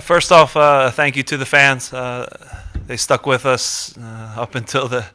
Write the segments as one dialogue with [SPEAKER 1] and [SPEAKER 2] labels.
[SPEAKER 1] First off, thank you to the fans. They stuck with us up until the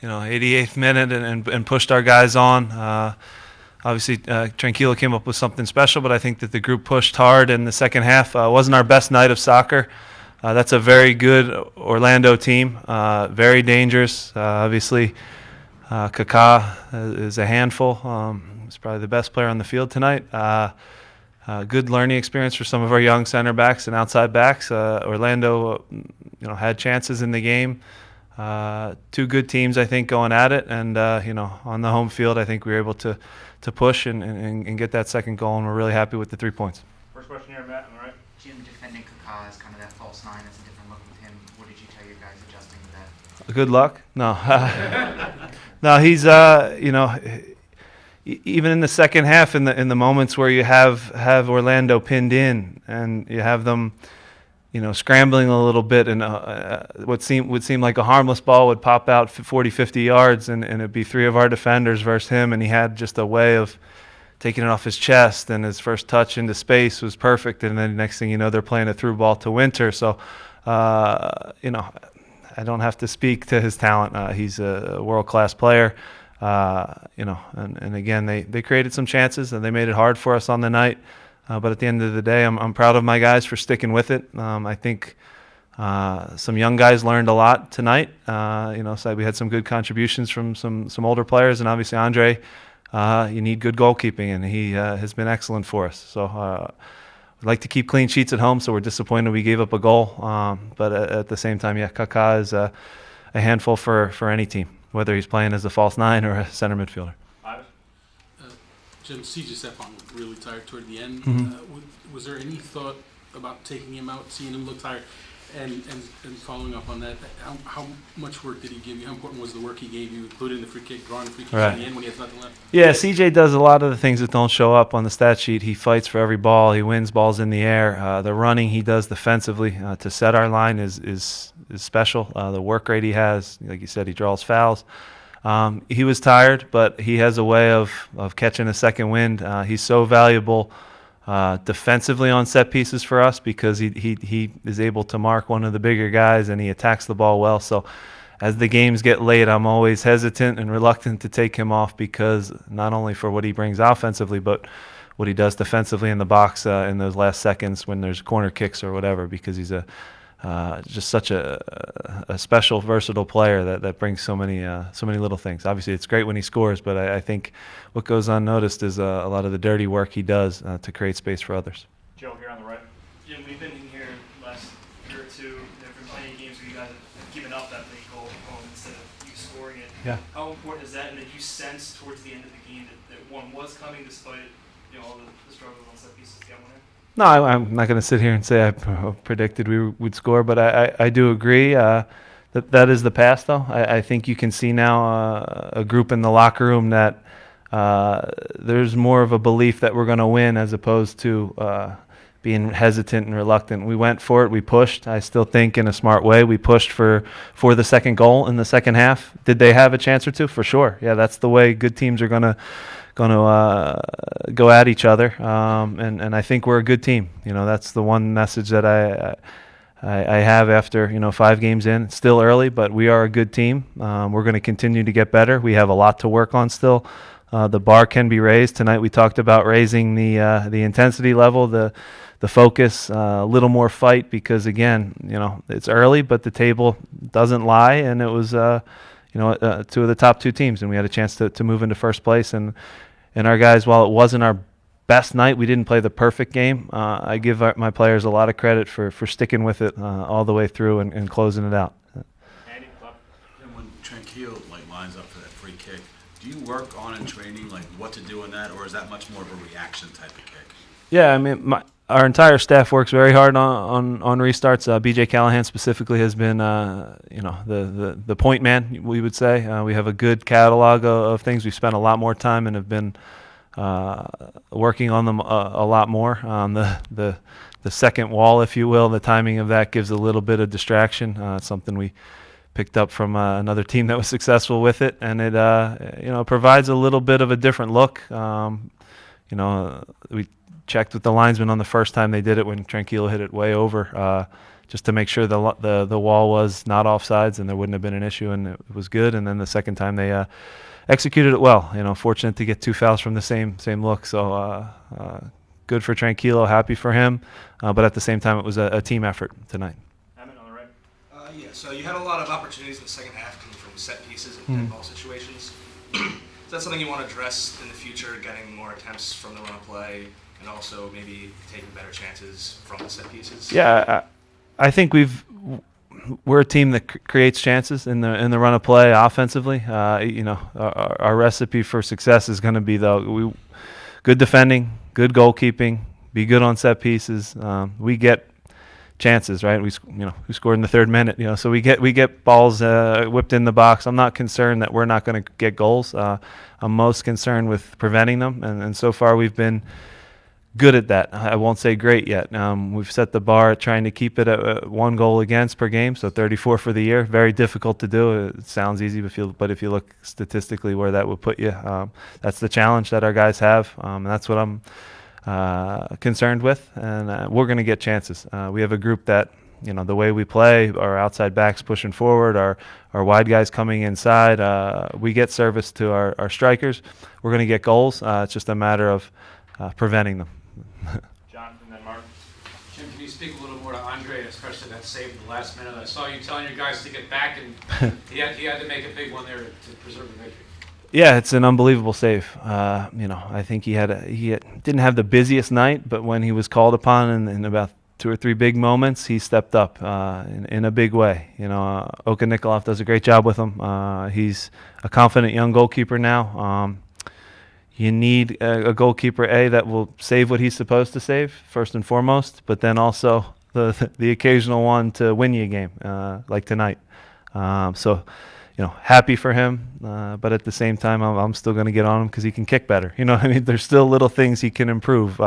[SPEAKER 1] 88th minute and pushed our guys on. Obviously, Tranquilo came up with something special, but I think that the group pushed hard in the second half. Wasn't our best night of soccer. That's a very good Orlando team, very dangerous. Obviously, Kaká is a handful. He's probably the best player on the field tonight. Good learning experience for some of our young center backs and outside backs. Orlando, had chances in the game. Two good teams, I think, going at it, and on the home field, I think we were able to push and get that second goal, and we're really happy with the 3 points.
[SPEAKER 2] First question here, Matt, on the right.
[SPEAKER 3] Jim, defending Kaká is kind of that false nine. That's a different look with him. What did you tell your guys adjusting to that?
[SPEAKER 1] Good luck? No. No, he's, even in the second half, in the moments where you have Orlando pinned in and you have them, scrambling a little bit, and would seem like a harmless ball would pop out 40, 50 yards, and it'd be three of our defenders versus him, and he had just a way of taking it off his chest, and his first touch into space was perfect, and then next thing you know, they're playing a through ball to Winter. So, I don't have to speak to his talent. He's a world-class player. And again, they created some chances and they made it hard for us on the night. But at the end of the day, I'm proud of my guys for sticking with it. I think some young guys learned a lot tonight. So we had some good contributions from some older players, and obviously Andre, you need good goalkeeping, and he has been excellent for us. So we'd like to keep clean sheets at home, so we're disappointed we gave up a goal. But at the same time, Kaká is a handful for any team, whether he's playing as a false nine or a center midfielder.
[SPEAKER 4] Jim, CJ Stephon really tired toward the end.
[SPEAKER 1] Mm-hmm.
[SPEAKER 4] Was there any thought about taking him out, seeing him look tired, and following up on that? How much work did he give you? How important was the work he gave you, including the free kick, drawing the free kick in the end when he has nothing left?
[SPEAKER 1] Yeah, CJ does a lot of the things that don't show up on the stat sheet. He fights for every ball. He wins balls in the air. The running he does defensively to set our line is special. The work rate he has, like you said, he draws fouls. He was tired, but he has a way of catching a second wind. He's so valuable defensively on set pieces for us because he is able to mark one of the bigger guys, and he attacks the ball well. So as the games get late, I'm always hesitant and reluctant to take him off, because not only for what he brings offensively, but what he does defensively in the box in those last seconds when there's corner kicks or whatever, because he's just such a special, versatile player that brings so many little things. Obviously, it's great when he scores, but I think what goes unnoticed is a lot of the dirty work he does to create space for others.
[SPEAKER 2] Joe here on the right.
[SPEAKER 5] Jim, we've been in here last year or two. There have been plenty of games where you guys have given up that late goal instead of you scoring it.
[SPEAKER 1] Yeah.
[SPEAKER 5] How important is that? And did you sense towards the end of the game that one was coming, despite all the struggles on set pieces to get one in?
[SPEAKER 1] No, I'm not going to sit here and say I predicted we would score, but I do agree that is the past, though. I think you can see now a group in the locker room that there's more of a belief that we're going to win, as opposed to being hesitant and reluctant. We went for it. We pushed. I still think in a smart way we pushed for the second goal in the second half. Did they have a chance or two? For sure. Yeah, that's the way good teams are going to go at each other, and I think we're a good team. That's the one message that I have after 5 games in. It's still early, but we are a good team. We're going to continue to get better. We have a lot to work on still. The bar can be raised. Tonight we talked about raising the intensity level, the focus, a little more fight, because again, it's early, but the table doesn't lie, and it was two of the top 2 teams, and we had a chance to move into first place. And our guys, while it wasn't our best night, we didn't play the perfect game. I give my players a lot of credit for sticking with it all the way through and closing it out.
[SPEAKER 2] Andy,
[SPEAKER 6] And when Tranquilo lines up for that free kick, do you work on in training what to do in that, or is that much more of a reaction type of kick?
[SPEAKER 1] Yeah, I mean, our entire staff works very hard on restarts. BJ Callahan specifically has been, the point man, we would say. We have a good catalog of things. We've spent a lot more time and have been working on them a lot more. The second wall, if you will, the timing of that gives a little bit of distraction. It's something we picked up from another team that was successful with it, and it provides a little bit of a different look. we checked with the linesman on the first time they did it when Tranquilo hit it way over, just to make sure the wall was not offsides and there wouldn't have been an issue, and it was good. And then the second time they executed it well. Fortunate to get 2 fouls from the same look. So good for Tranquilo, happy for him, but at the same time it was a team effort tonight.
[SPEAKER 2] Emmett on the right.
[SPEAKER 7] Yeah, so you had a lot of opportunities in the second half coming from set pieces and dead ball situations. Is that something you want to address in the future, getting more attempts from the run of play and also maybe taking better chances from the set pieces?
[SPEAKER 1] Yeah, I think we're a team that creates chances in the run of play offensively. Our recipe for success is going to be good defending, good goalkeeping, be good on set pieces. We get chances, right? We scored in the 3rd minute, so we get balls whipped in the box. I'm not concerned that we're not going to get goals. I'm most concerned with preventing them, and so far we've been good at that. I won't say great yet. We've set the bar at trying to keep it at 1 goal against per game, so 34 for the year. Very difficult to do. It sounds easy, but if you look statistically where that would put you, that's the challenge that our guys have. That's what I'm concerned with, and we're going to get chances. We have a group that, the way we play, our outside backs pushing forward, our wide guys coming inside, we get service to our strikers. We're going to get goals. It's just a matter of preventing them.
[SPEAKER 2] Jonathan, then Mark.
[SPEAKER 8] Jim, can you speak a little more to Andre, especially that save at the last minute? I saw you telling your guys to get back, and he had to make a big one there to preserve the victory.
[SPEAKER 1] Yeah, it's an unbelievable save. I think he didn't have the busiest night, but when he was called upon in about 2 or 3 big moments, he stepped up in a big way. Oka Nikolov does a great job with him. He's a confident young goalkeeper now. You need a goalkeeper, that will save what he's supposed to save, first and foremost, but then also the occasional one to win you a game, like tonight. Happy for him, but at the same time, I'm still going to get on him because he can kick better. There's still little things he can improve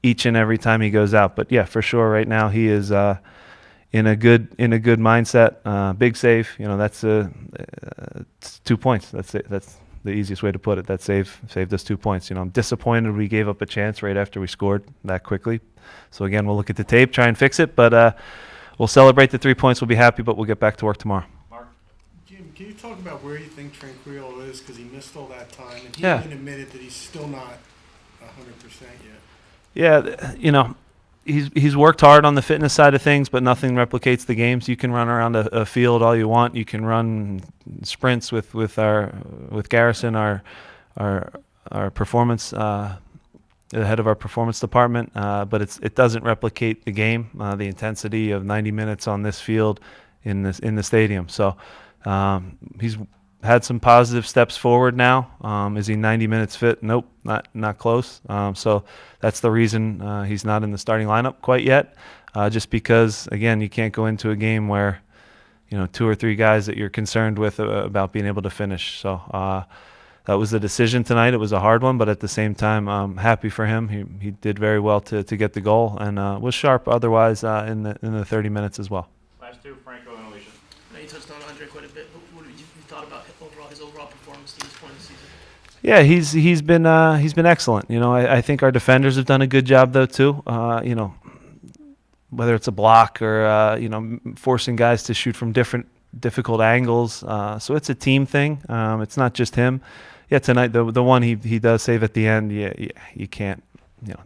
[SPEAKER 1] each and every time he goes out. But yeah, for sure, right now he is in a good mindset. Big save, that's it's 2 points. That's it. That's the easiest way to put it. That saved us 2 points. I'm disappointed we gave up a chance right after we scored that quickly. So again, we'll look at the tape, try and fix it, but we'll celebrate the 3 points. We'll be happy, but we'll get back to work tomorrow.
[SPEAKER 2] Mark.
[SPEAKER 9] Jim, can you talk about where you think Tranquilo is, because he missed all that time, and he
[SPEAKER 1] Yeah.
[SPEAKER 9] even admitted that he's still not 100% yet.
[SPEAKER 1] Yeah, he's worked hard on the fitness side of things, but nothing replicates the games. You can run around a field all you want. You can run sprints with Garrison, our performance the head of our performance department, but it doesn't replicate the game, the intensity of 90 minutes on this field in the stadium. So he's had some positive steps forward now. Is he 90 minutes fit? Nope, not close. So that's the reason he's not in the starting lineup quite yet. Just because, again, you can't go into a game where 2 or 3 guys that you're concerned with about being able to finish. So that was the decision tonight. It was a hard one, but at the same time, I'm happy for him. He did very well to get the goal and was sharp otherwise in the 30 minutes as well.
[SPEAKER 2] Last 2, Franco and Alicia.
[SPEAKER 10] I know you touched on Andre quite a bit, but what have you thought about his overall performance to this point in the season?
[SPEAKER 1] Yeah, he's been excellent. I think our defenders have done a good job though too. Whether it's a block or forcing guys to shoot from difficult angles. So it's a team thing. It's not just him. Yeah, tonight the one he does save at the end. Yeah, you can't.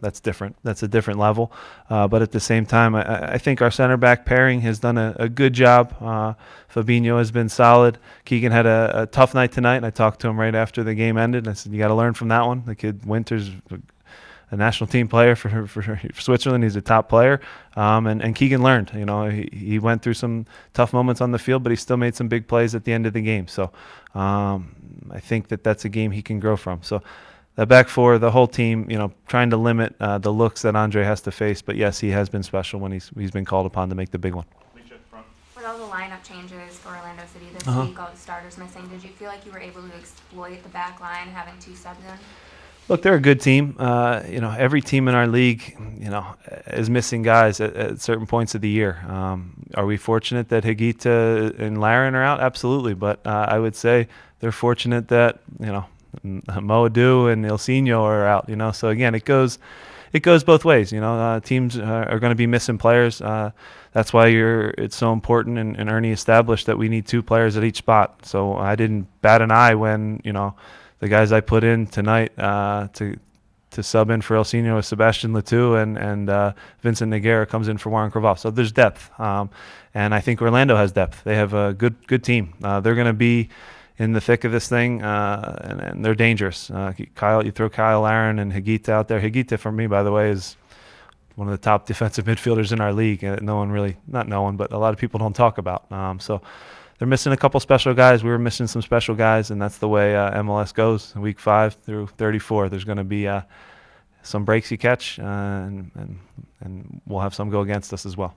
[SPEAKER 1] That's different. That's a different level. But at the same time, I think our center back pairing has done a good job. Fabinho has been solid. Keegan had a tough night tonight, and I talked to him right after the game ended. I said, you got to learn from that one. The kid Winter's a national team player for Switzerland. He's a top player. And Keegan learned. He went through some tough moments on the field, but he still made some big plays at the end of the game. So I think that's a game he can grow from. So the back four, the whole team, trying to limit the looks that Andre has to face. But yes, he has been special when he's been called upon to make the big one.
[SPEAKER 2] Alicia, front.
[SPEAKER 11] With all the lineup changes for Orlando City this week, all the starters missing, did you feel like you were able to exploit the back line having 2 subs in?
[SPEAKER 1] Look, they're a good team. Every team in our league, is missing guys at certain points of the year. Are we fortunate that Higuita and Laren are out? Absolutely. But I would say they're fortunate that, Moadu and Ilsinho are out. So again, it goes both ways. Teams are going to be missing players. That's why it's so important, and Ernie established that we need 2 players at each spot. So I didn't bat an eye when the guys I put in tonight to sub in for Ilsinho is Sebastian Letou, and Vincent Noguera comes in for Warren Craval. So there's depth, and I think Orlando has depth. They have a good team. They're going to be in the thick of this thing, and they're dangerous. You throw Kyle Aaron and Higuita out there. Higuita, for me, by the way, is one of the top defensive midfielders in our league. Not no one, but a lot of people don't talk about. So they're missing a couple special guys. We were missing some special guys, and that's the way MLS goes. Week 5 through 34, there's going to be some breaks you catch, and we'll have some go against us as well.